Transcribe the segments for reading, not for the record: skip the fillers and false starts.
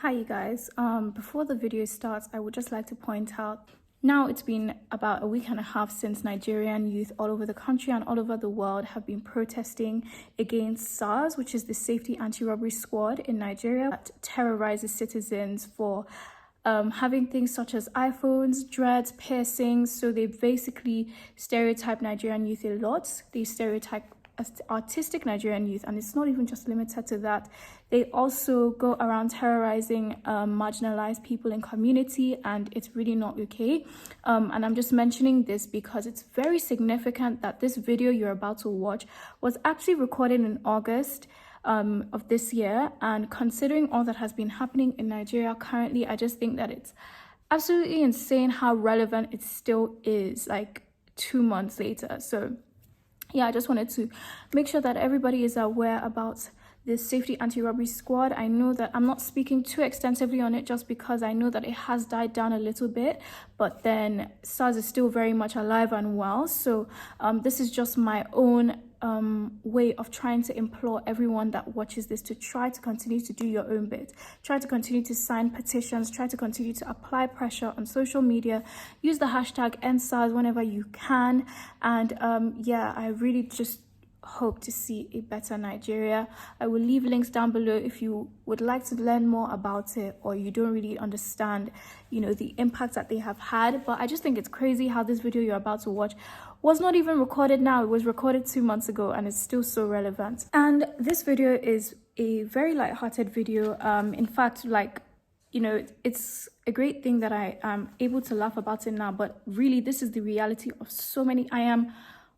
Hi you guys, before the video starts, I would just like to point out, now it's been about a week and a half since Nigerian youth all over the country and all over the world have been protesting against SARS, which is the Safety Anti-Robbery Squad in Nigeria that terrorizes citizens for having things such as iPhones, dreads, piercings. So they basically stereotype Nigerian youth a lot. They stereotype artistic Nigerian youth, and it's not even just limited to that. They also go around terrorizing marginalized people in community, and it's really not okay. And I'm just mentioning this because it's very significant that this video you're about to watch was actually recorded in August of this year. And considering all that has been happening in Nigeria currently, I just think that it's absolutely insane how relevant it still is, like 2 months later. So yeah, I just wanted to make sure that everybody is aware about the Safety Anti-Robbery Squad. I know that I'm not speaking too extensively on it just because I know that it has died down a little bit, but then SARS is still very much alive and well. So this is just my own way of trying to implore everyone that watches this to try to continue to do your own bit. Try to continue to sign petitions, try to continue to apply pressure on social media, use the hashtag EndSARS whenever you can. And yeah, I really just hope to see a better Nigeria. I will leave links down below if you would like to learn more about it, or you don't really understand, you know, the impact that they have had. But I just think it's crazy how this video you're about to watch was not even recorded now. It was recorded 2 months ago and it's still so relevant. And this video is a very light-hearted video. In fact, like, you know, it's a great thing that I am able to laugh about it now, but really this is the reality of so many. I am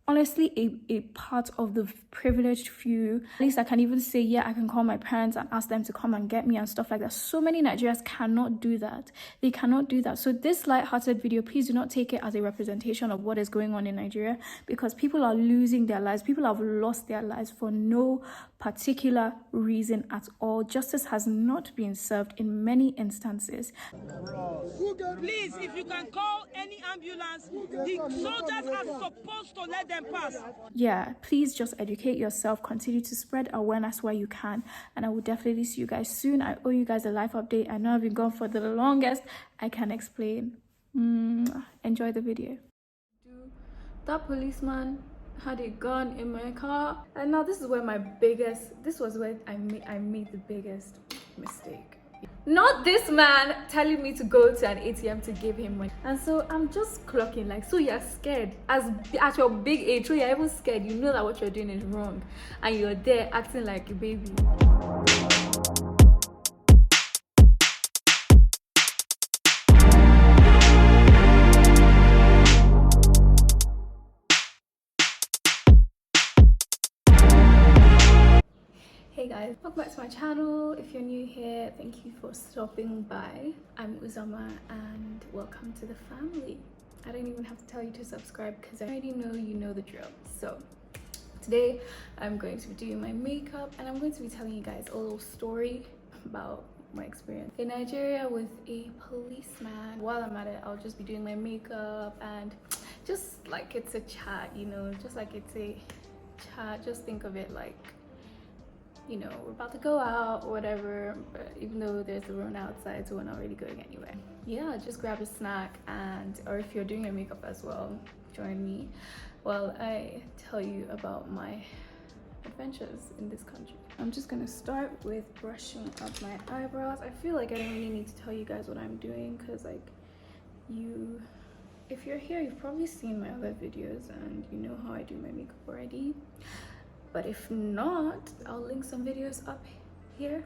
honestly a part of the privileged few. At least I can even say, yeah, I can call my parents and ask them to come and get me and stuff like that. So many Nigerians cannot do that. They cannot do that. So this light-hearted video, please do not take it as a representation of what is going on in Nigeria, because people are losing their lives. People have lost their lives for no particular reason at all. Justice has not been served in many instances. Please, if you can call any ambulance, the soldiers are supposed to let them pass. Yeah, please just educate yourself, continue to spread awareness where you can, and I will definitely see you guys soon. I owe you guys a life update. I know I've been gone for the longest. I can explain. Enjoy the video. That policeman had a gun in my car, and now this is where this was where I made the biggest mistake. Not this man telling me to go to an ATM to give him money. And so I'm just clocking, like, so you're scared at your big age, so you're even scared, you know that what you're doing is wrong, and you're there acting like a baby. Hey guys, welcome back to my channel. If you're new here, thank you for stopping by. I'm Uzama and welcome to the family. I don't even have to tell you to subscribe because I already know you know the drill. So today I'm going to be doing my makeup and I'm going to be telling you guys a little story about my experience in Nigeria with a policeman. While I'm at it, I'll just be doing my makeup and just like it's a chat, you know, just like it's a chat. Just think of it like, you know, we're about to go out or whatever, but even though there's the road outside, so we're not really going anywhere. Yeah, just grab a snack, and or if you're doing your makeup as well, join me while I tell you about my adventures in this country. I'm just gonna start with brushing up my eyebrows. I feel like I don't really need to tell you guys what I'm doing because, like, if you're here, you've probably seen my other videos and you know how I do my makeup already. But if not, I'll link some videos up here.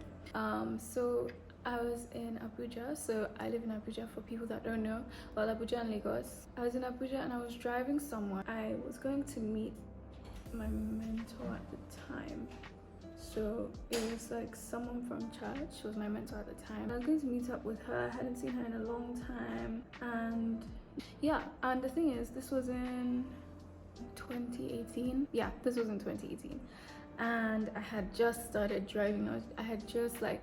So I was in Abuja. So I live in Abuja for people that don't know. Well, Abuja and Lagos. I was in Abuja and I was driving somewhere. I was going to meet my mentor at the time. So it was like someone from church. She was my mentor at the time. I was going to meet up with her. I hadn't seen her in a long time. And yeah, and the thing is, this was in 2018. Yeah, this was in 2018, and I had just started driving. I had just like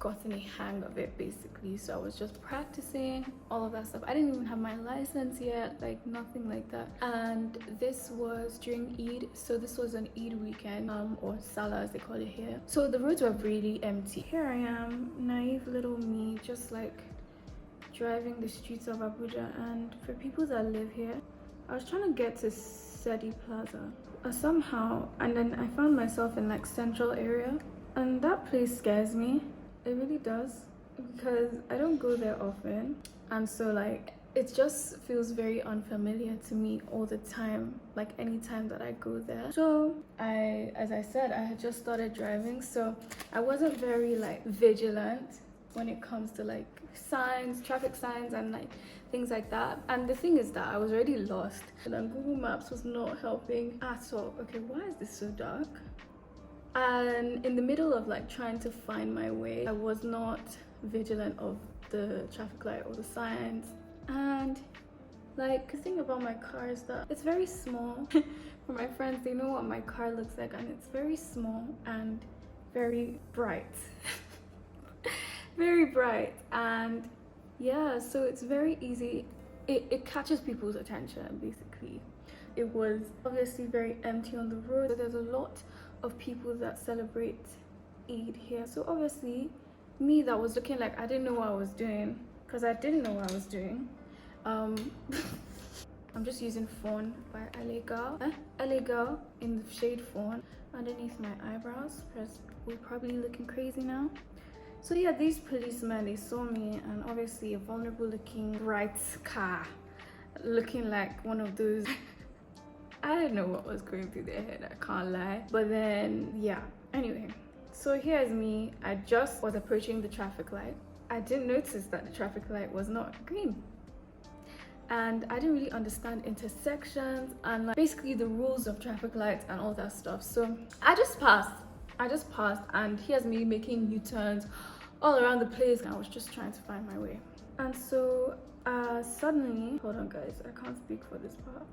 gotten a hang of it basically. So I was just practicing all of that stuff. I didn't even have my license yet, like nothing like that. And this was during Eid, so this was an Eid weekend, or Salah as they call it here. So the roads were really empty. Here I am, naive little me, just like driving the streets of Abuja. And for people that live here, I was trying to get to Sedi Plaza somehow, and then I found myself in like central area, and that place scares me. It really does, because I don't go there often, and so like it just feels very unfamiliar to me all the time, like anytime that I go there. So as I said, I had just started driving, so I wasn't very like vigilant when it comes to like signs, traffic signs, and like things like that. And the thing is that I was already lost, and then Google Maps was not helping at all. Okay, why is this so dark? And in the middle of like trying to find my way, I was not vigilant of the traffic light or the signs. And like the thing about my car is that it's very small. For my friends, they know what my car looks like, and it's very small and very bright. Very bright. And yeah, so it's very easy, it catches people's attention basically. It was obviously very empty on the road. There's a lot of people that celebrate Eid here, so obviously me that was looking like I didn't know what I was doing, because I didn't know what I was doing. I'm just using Fawn by LA Girl in the shade Fawn underneath my eyebrows, because we're probably looking crazy now. So yeah, these policemen, they saw me, and obviously a vulnerable looking bright car, looking like one of those I didn't know what was going through their head, I can't lie. But then yeah, anyway, so here's me. I just was approaching the traffic light. I didn't notice that the traffic light was not green, and I didn't really understand intersections and like basically the rules of traffic lights and all that stuff. So I just passed, and here's me making U-turns all around the place. I was just trying to find my way. And so suddenly, hold on guys, I can't speak for this part.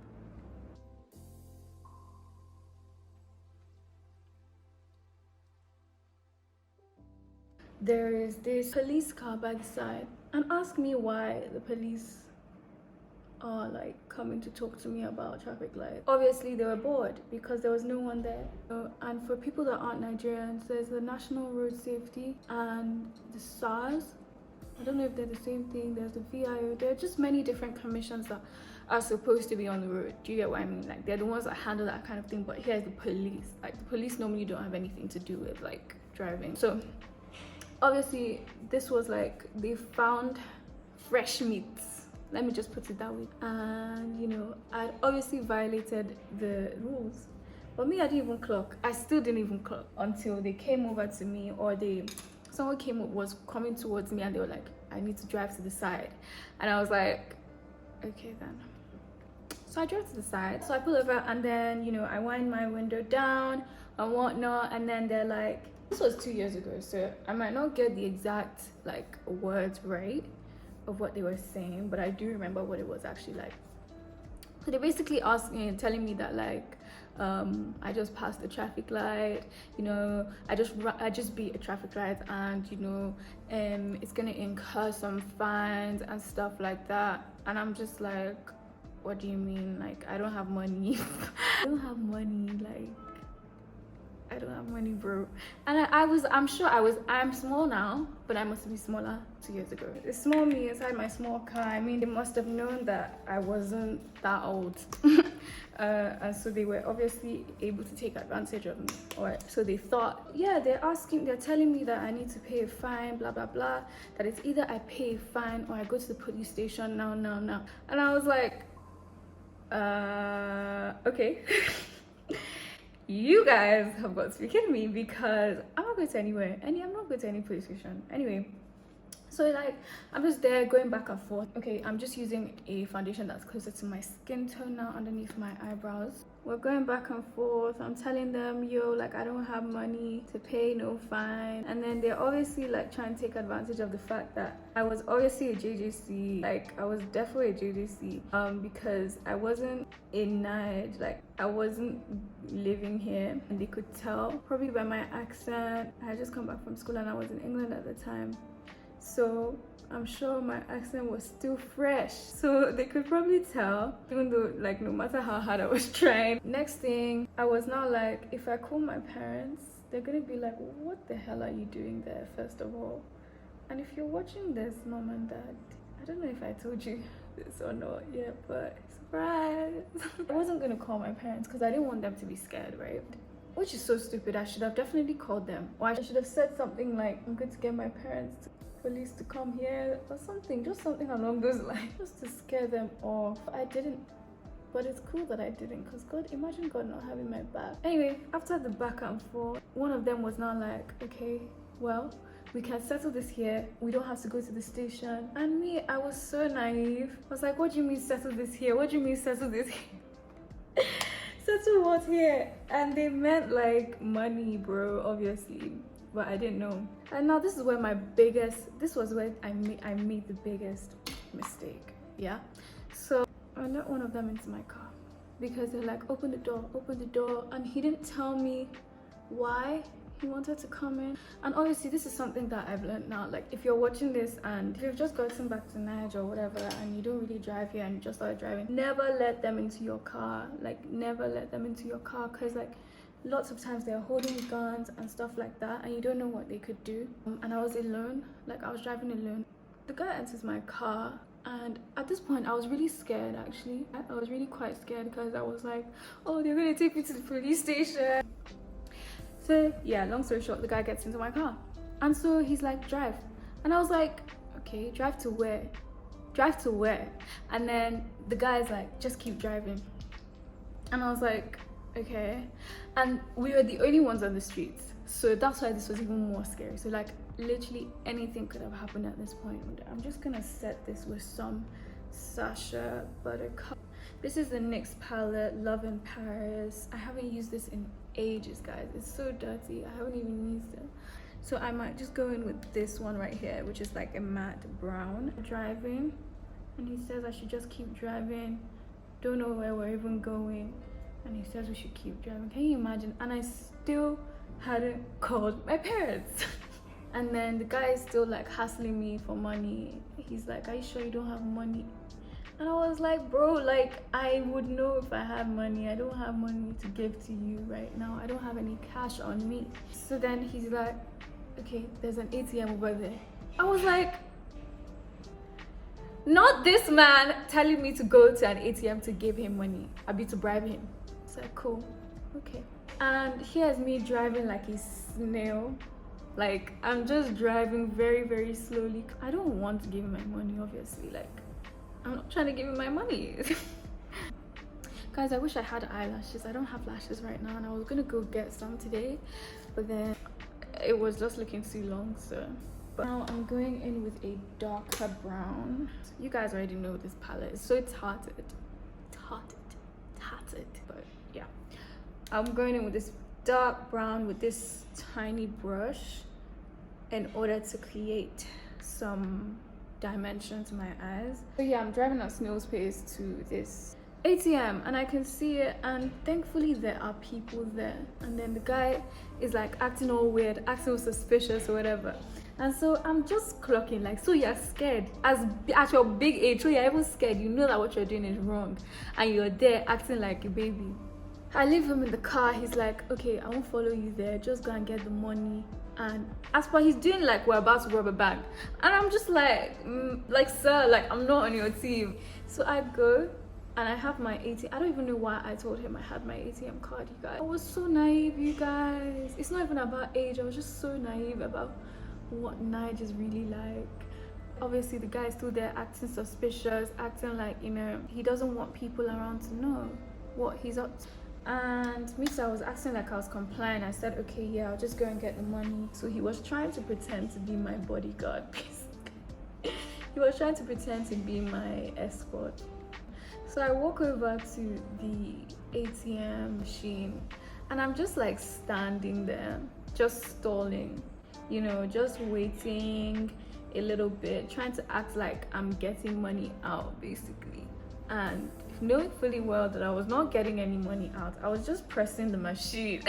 There is this police car by the side, and ask me why the police are like coming to talk to me about traffic lights. Obviously they were bored because there was no one there. And for people that aren't Nigerians, there's the National Road Safety and the SARS. I don't know if they're the same thing. There's the VIO. There are just many different commissions that are supposed to be on the road. Do you get what I mean? Like they're the ones that handle that kind of thing. But here's the police. Like the police normally don't have anything to do with like driving. So obviously this was like they found fresh meats, let me just put it that way. And you know, I obviously violated the rules, but me, I didn't even clock. I still didn't even clock until they came over to me, or someone was coming towards me, and they were like, I need to drive to the side. And I was like, okay then. So I drove to the side. So I pull over, and then you know, I wind my window down and whatnot, and then they're like, this was 2 years ago, so I might not get the exact like words right of what they were saying, but I do remember what it was actually like. So they basically asked me and telling me that like I just passed the traffic light, you know, I just beat a traffic light, and you know, it's gonna incur some fines and stuff like that. And I'm just like, what do you mean? Like I don't have money. I don't have money, like I don't have money, bro. And I'm small now, but I must be smaller 2 years ago. It's small me inside my small car. I mean, they must have known that I wasn't that old. And so they were obviously able to take advantage of me. Or so they thought, yeah, they're telling me that I need to pay a fine, blah, blah, blah. That it's either I pay a fine or I go to the police station now. And I was like, okay. You guys have got to be kidding me, because I'm not going to anywhere. I'm not going to any police station. Anyway, So like I'm just there going back and forth. Okay, I'm just using a foundation that's closer to my skin tone now underneath my eyebrows. We're going back and forth. I'm telling them, yo, like I don't have money to pay no fine. And then they're obviously like trying to take advantage of the fact that I was obviously a JJC. Like I was definitely a JJC because I wasn't in Niger, like I wasn't living here, and they could tell probably by my accent. I had just come back from school and I was in England at the time. So I'm sure my accent was still fresh, so they could probably tell, even though like no matter how hard I was trying. Next thing, I was now like, if I call my parents, they're gonna be like, what the hell are you doing there, first of all? And if you're watching this, mom and dad, I don't know if I told you this or not yet, but surprise. I wasn't gonna call my parents because I didn't want them to be scared, right? Which is so stupid. I should have definitely called them, or I should have said something like, I'm going to get my parents police to come here or something, just something along those lines, just to scare them off. I didn't, but it's cool that I didn't, because God, imagine God not having my back. Anyway, after the back and forth, one of them was now like, okay, well, we can settle this here, we don't have to go to the station. And me, I was so naive. I was like, what do you mean settle this here? What do you mean settle this here? Settle what here? And they meant like money, bro, obviously, but I didn't know. And now this is where this was where I made the biggest mistake. Yeah, so I let one of them into my car because they're like, open the door, and he didn't tell me why he wanted to come in. And obviously this is something that I've learned now. Like if you're watching this and if you've just gotten back to Niger or whatever and you don't really drive here and you just started driving, never let them into your car. Like never let them into your car, because like lots of times they're holding guns and stuff like that, and you don't know what they could do. And I was alone, like I was driving alone. The guy enters my car, and at this point I was really scared. Actually, I was really quite scared because I was like, oh, they're gonna take me to the police station. So yeah, long story short, the guy gets into my car, and so he's like, drive. And I was like, okay, drive to where? Drive to where? And then the guy's like, just keep driving. And I was like, okay. And we were the only ones on the streets, so that's why this was even more scary. So like literally anything could have happened at this point. I'm just gonna set this with some Sasha Buttercup. This is the NYX palette, Love in Paris. I haven't used this in ages, guys. It's so dirty, I haven't even used it. So I might just go in with this one right here, which is like a matte brown. Driving, and he says I should just keep driving, don't know where we're even going, and he says we should keep driving. Can you imagine? And I still hadn't called my parents. And then the guy is still like hassling me for money. He's like, are you sure you don't have money? And I was like, bro, like I would know if I had money. I don't have money to give to you right now. I don't have any cash on me. So then he's like, okay, there's an ATM over there. I was like, not this man telling me to go to an ATM to give him money. I'd be to bribe him. It's like, cool, okay. And here's me driving like a snail. Like I'm just driving very, very slowly. I don't want to give him my money, obviously. Like I'm not trying to give him my money. Guys, I wish I had eyelashes. I don't have lashes right now, and I was gonna go get some today, but then it was just looking too long. So but now I'm going in with a darker brown. You guys already know this palette. It's so tattered, but yeah, I'm going in with this dark brown with this tiny brush in order to create some dimension to my eyes. So yeah, I'm driving at snail's pace to this ATM, and I can see it, and thankfully there are people there. And then the guy is like acting all weird, acting all suspicious or whatever. And so I'm just clocking like, so you're scared at your big age, so you're even scared, you know that what you're doing is wrong, and you're there acting like a baby. I leave him in the car. He's like, okay, I won't follow you there, just go and get the money. And as per he's doing like we're about to rob a bank, and I'm just like sir, like I'm not on your team. So I go and I have my ATM. I don't even know why I told him I had my ATM card, you guys. I was so naive, you guys. It's not even about age. I was just so naive about what Nige is really like. Obviously the guy is still there acting suspicious, acting like, you know, he doesn't want people around to know what he's up to. And me, so I was acting like I was compliant. I said, okay, yeah, I'll just go and get the money. So he was trying to pretend to be my bodyguard, basically. He was trying to pretend to be my escort. So I walk over to the ATM machine and I'm just like standing there, just stalling, you know, just waiting a little bit, trying to act like I'm getting money out basically. And knowing fully well that I was not getting any money out, I was just pressing the machine.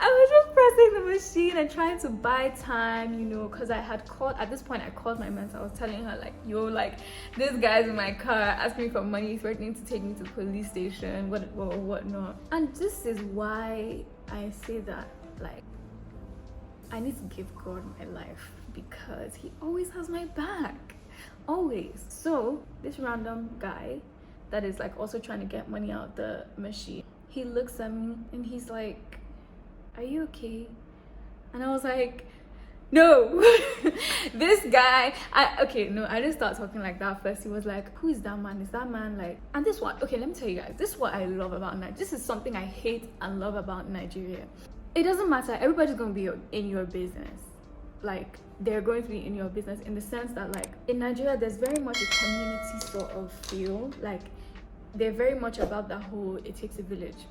I was just pressing the machine and trying to buy time, you know, because I had called, at this point I called my mentor. I was telling her like, yo, like this guy's in my car asking me for money, threatening to take me to the police station, whatnot. And this is why I say that, like, I need to give God my life, because he always has my back, always. So this random guy that is like also trying to get money out the machine, he looks at me and he's like, are you okay? And I was like, no. This guy, I didn't start talking like that first. He was like, who is that man? Is that man like, and this one, okay, let me tell you guys, this is what I love about Nigeria. This is something I hate and love about Nigeria. It doesn't matter, everybody's gonna be in your business. Like, they're going to be in your business in the sense that, like, in Nigeria, there's very much a community sort of feel. Like, they're very much about that whole, it takes a village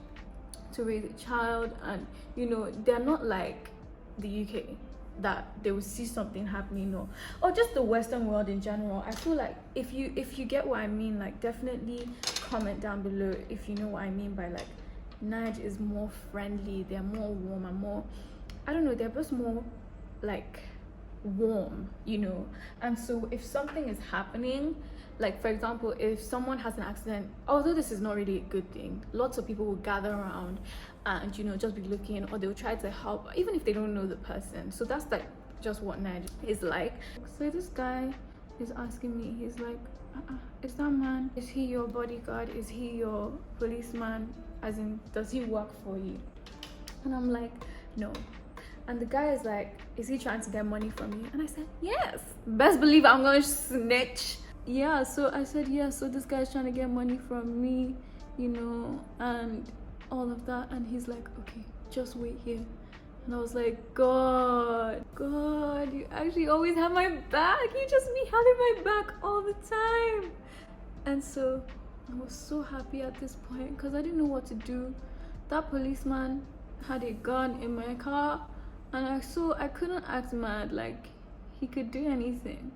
to raise a child. And, you know, they're not like the UK, that they will see something happening, or just the Western world in general. I feel like if you get what I mean, like, definitely comment down below if you know what I mean by, like, Nigeria is more friendly, they're more warm and more, I don't know, they're just more like warm, you know. And so if something is happening, like for example, if someone has an accident, although this is not really a good thing, lots of people will gather around and, you know, just be looking, or they'll try to help even if they don't know the person. So that's like just what Nigeria is like. So this guy is asking me, he's like, is that man, is he your bodyguard, is he your policeman, as in does he work for you? And I'm like, no. And the guy is like, is he trying to get money from you? And I said, yes. Best believe I'm gonna snitch. Yeah, so I said, yeah, so this guy's trying to get money from me, you know, and all of that. And he's like, okay, just wait here. And I was like, God, you actually always have my back. You just be having my back all the time. And so I was so happy at this point because I didn't know what to do. That policeman had a gun in my car, and I couldn't act mad. Like, he could do anything.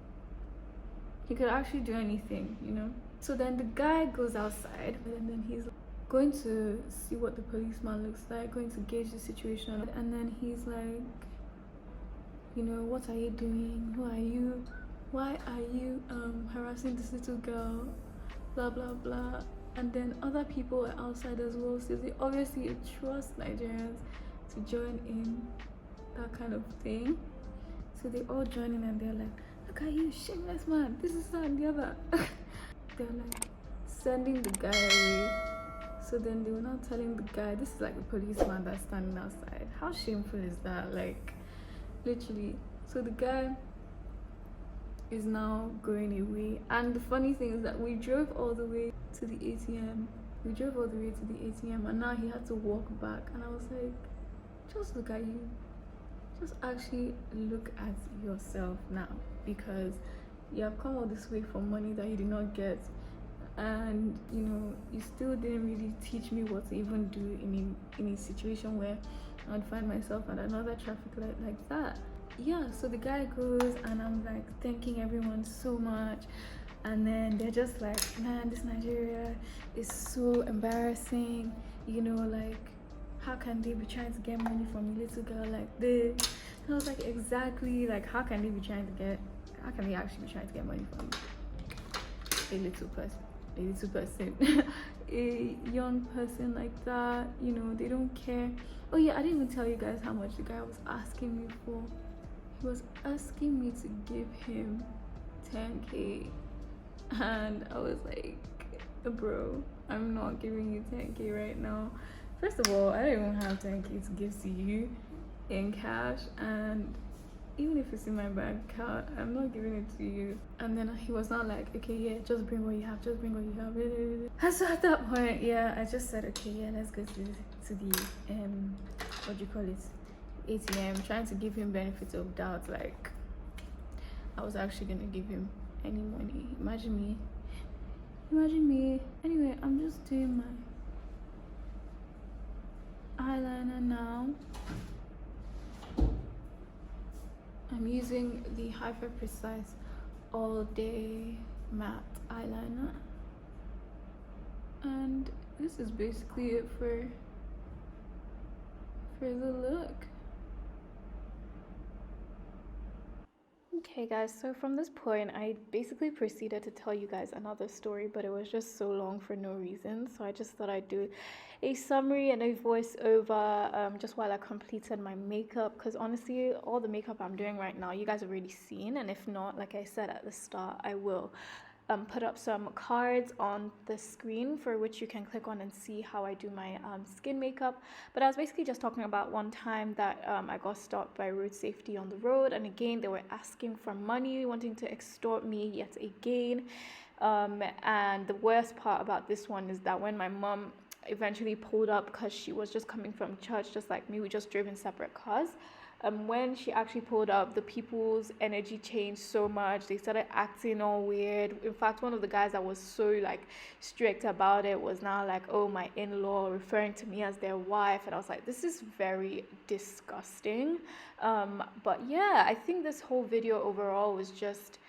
He could actually do anything, you know. So then the guy goes outside, and then he's going to see what the policeman looks like, going to gauge the situation. And then he's like, you know, what are you doing? Who are you? Why are you harassing this little girl? Blah blah blah. And then other people are outside as well, so they obviously trust Nigerians to join in that kind of thing. So they all join in and they're like, look at you, shameless man, this is that and the other. They're like sending the guy away. So then they were now telling the guy, this is like a policeman that's standing outside. How shameful is that? Like, literally. So the guy is now going away, and the funny thing is that we drove all the way to the ATM. And now he had to walk back, and I was like, just look at you. Just actually look at yourself now, because you have come all this way for money that you did not get, and you know, you still didn't really teach me what to even do in a situation where I would find myself at another traffic light like that. Yeah, so the guy goes, and I'm like thanking everyone so much, and then they're just like, man, this Nigeria is so embarrassing, you know, like, how can they be trying to get money from a little girl like this? And I was like, exactly, like, how can they actually be trying to get money from a little person, a young person like that, you know, they don't care. Oh yeah, I didn't even tell you guys how much the guy was asking me for. He was asking me to give him 10K, and I was like, bro, I'm not giving you 10K right now. First of all, I don't even have 10K to give to you in cash, and even if it's in my bank account, I'm not giving it to you. And then he was not like, okay, yeah, just bring what you have, And so at that point, yeah, I just said, okay, yeah, let's go to the what do you call it, ATM, trying to give him benefit of doubt, like, I was actually gonna give him any money. Imagine me. Anyway, I'm just doing my eyeliner now. I'm using the Hyper Precise All Day Matte Eyeliner, and this is basically it for the look. Okay guys, so from this point I basically proceeded to tell you guys another story, but it was just so long for no reason, so I just thought I'd do a summary and a voiceover just while I completed my makeup, because honestly all the makeup I'm doing right now you guys have already seen, and if not, like I said at the start, I will put up some cards on the screen for which you can click on and see how I do my skin makeup. But I was basically just talking about one time that I got stopped by road safety on the road, and again they were asking for money, wanting to extort me yet again. And the worst part about this one is that when my mom eventually pulled up, because she was just coming from church just like me, we just drove in separate cars. When she actually pulled up, the people's energy changed so much. They started acting all weird. In fact, one of the guys that was so like strict about it was now like, oh, my in-law, referring to me as their wife. And I was like, this is very disgusting. But yeah, I think this whole video overall was just,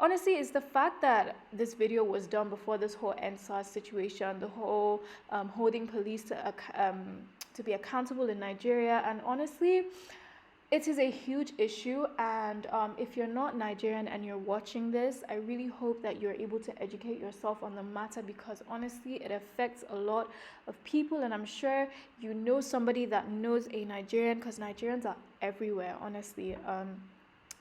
honestly, it's the fact that this video was done before this whole EndSARS situation, the whole holding police to be accountable in Nigeria. And honestly, it is a huge issue, and if you're not Nigerian and you're watching this, I really hope that you're able to educate yourself on the matter, because honestly it affects a lot of people, and I'm sure you know somebody that knows a Nigerian, because Nigerians are everywhere, honestly.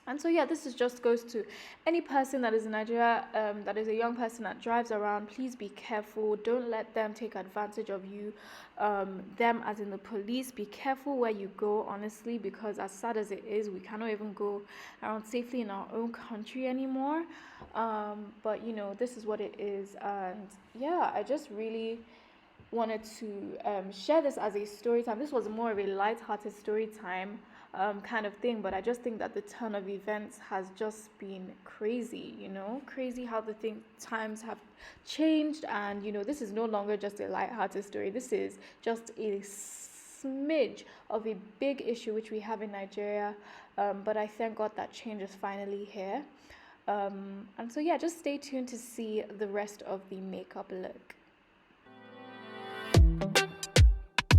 And so yeah, this is just goes to any person that is in Nigeria, that is a young person that drives around. Please be careful. Don't let them take advantage of you. Them as in the police. Be careful where you go, honestly, because as sad as it is, we cannot even go around safely in our own country anymore. But you know, this is what it is. And yeah, I just really wanted to share this as a story time. This was more of a light-hearted story time kind of thing, but I just think that the turn of events has just been crazy, you know, crazy how the times have changed. And you know, this is no longer just a light-hearted story. This is just a smidge of a big issue which we have in Nigeria, but I thank God that change is finally here. And so yeah, just stay tuned to see the rest of the makeup look.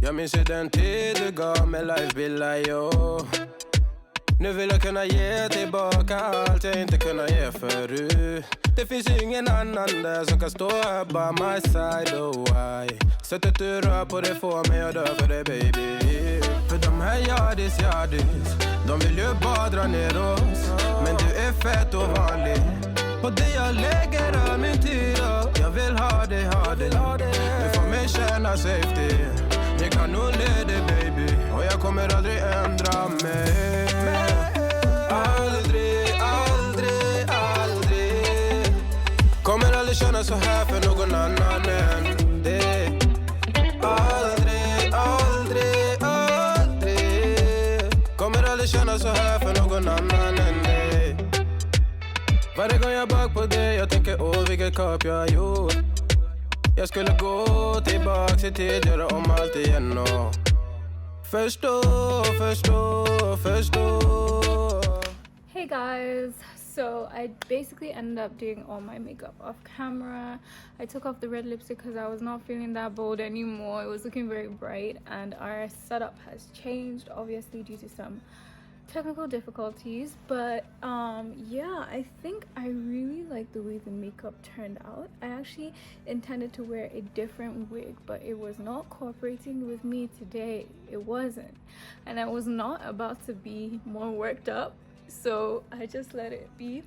Jag minns ju den tid du gav mig life-bilder, yo. Nu vill jag kunna ge tillbaka allt jag inte kunna ge förut. Det finns ju ingen annan där som kan stå här by my side, oh why. Sättet du rör på det får mig att dö för dig, baby. För de här yardis, de vill ju bara dra ner oss. Men du är fett och vanlig. Och det jag lägger av min tid, jag vill ha dig. Du får mig känna safety. Jag kan nog leda, baby. Och jag kommer aldrig ändra mig. Aldrig kommer aldrig känna så här för någon annan än dig. Aldrig kommer aldrig känna så här för någon annan än dig. Varje gång jag bak på dig, jag tänker åh vilket kap jag har gjort. Jag skulle gå tillbaks i tid, göra om allt igen och förstå. Hey guys, so I basically ended up doing all my makeup off camera. I took off the red lipstick because I was not feeling that bold anymore. It was looking very bright, and our setup has changed, obviously due to some technical difficulties. But yeah, I think I really like the way the makeup turned out. I actually intended to wear a different wig, but it was not cooperating with me today. It wasn't, and I was not about to be more worked up, so I just let it be.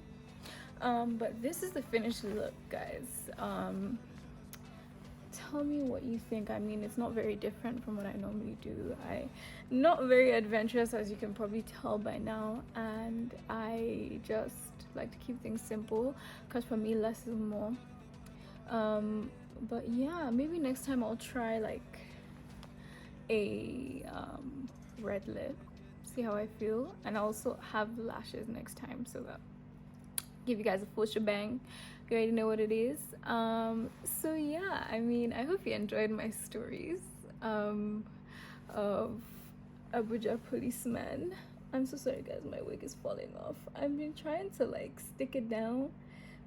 But this is the finished look, guys. Tell me what you think. I mean, it's not very different from what I normally do. I'm not very adventurous, as you can probably tell by now, and I just like to keep things simple, because for me less is more. But yeah, maybe next time I'll try like a red lip, see how I feel, and I'll also have lashes next time so that give you guys a full shebang. You already know what it is. So yeah, I mean, I hope you enjoyed my stories of Abuja policeman. I'm so sorry guys, my wig is falling off. I've been trying to like stick it down,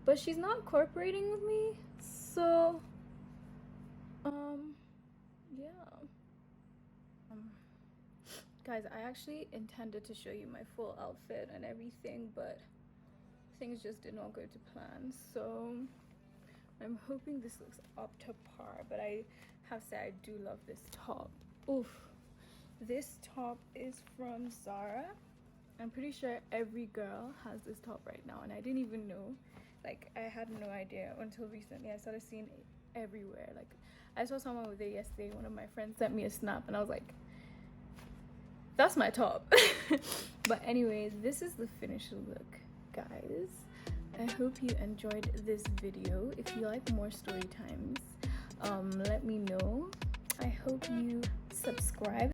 but she's not cooperating with me. So yeah. Guys, I actually intended to show you my full outfit and everything, but things just did not go to plan. So I'm hoping this looks up to par, but I have to say I do love this top. Oof. This top is from Zara. I'm pretty sure every girl has this top right now, and I didn't even know. Like, I had no idea until recently. I started seeing it everywhere. Like, I saw someone with it yesterday. One of my friends sent me a snap, and I was like, that's my top. But anyways, this is the finished look, guys. I hope you enjoyed this video. If you like more story times, let me know. I hope you subscribe